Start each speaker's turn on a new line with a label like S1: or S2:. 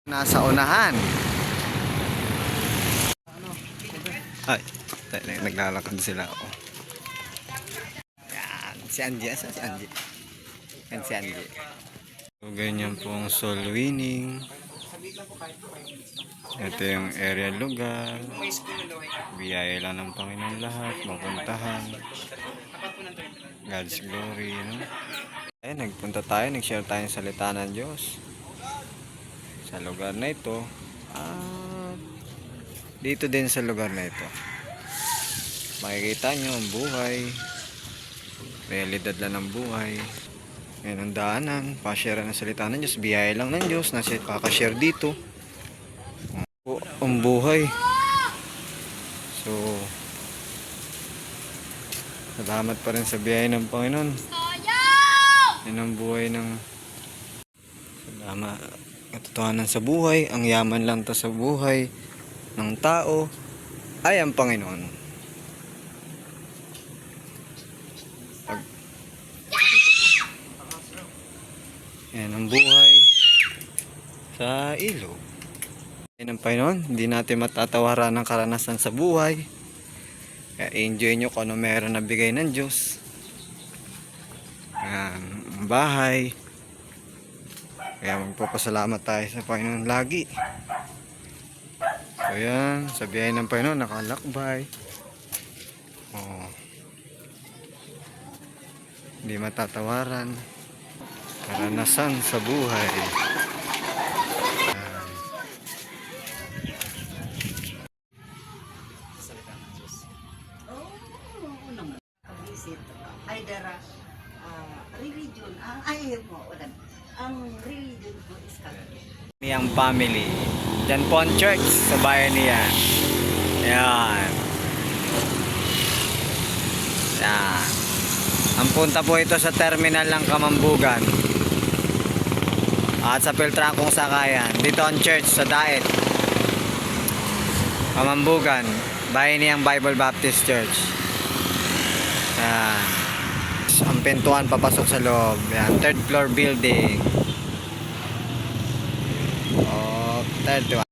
S1: Nasa unahan. Ay, naglalakad sila. Oh. Yan, si Angie. Asa si Angie? Yan si Angie. So, ganyan pong soul winning. Ito yung area lugar. Biyaya lang ng Panginoon lahat. Mapuntahan. God's glory. No? Ay, nagpunta tayo. Nag-share tayo ng salita ng Diyos. Sa lugar na ito. Dito din sa lugar na ito. Makikita nyo ang buhay. Realidad lang ng buhay. Ngayon ang daanan. Pa-share ng salita ng Diyos. Biyaya lang ng Diyos. Nasa kakashare dito. Ang buhay. So, salamat pa rin sa biyaya ng Panginoon. Yan ang buhay ng salamat. Katotohanan sa buhay. Ang yaman lang to sa buhay ng tao ay ang Panginoon. Yan ang buhay sa ilog. Yan ang Panginoon. Hindi natin matatawaran ng karanasan sa buhay. Kaya enjoy nyo kung ano meron na bigay ng Diyos. Ang bahay. Kaya magpapasalamat tayo sa Panginoon lagi. So yan, sa biyaya ng Panginoon, nakalakbay. Oh. Hindi matatawaran. Karanasan sa buhay.
S2: Either religion, ang religion ko is Catholic.
S1: Niyang family. Diyan po ang church sa bayan niya. Yan. Yan. Ang punta po ito sa terminal ng Kamambugan. At sa Piltrangkong Sakayan. Dito ang church sa Daet. Kamambugan. Bayan niyang Bible Baptist Church. Yan. Ang pintuan papasok sa loob. Yan. Third floor building. Oh, third one.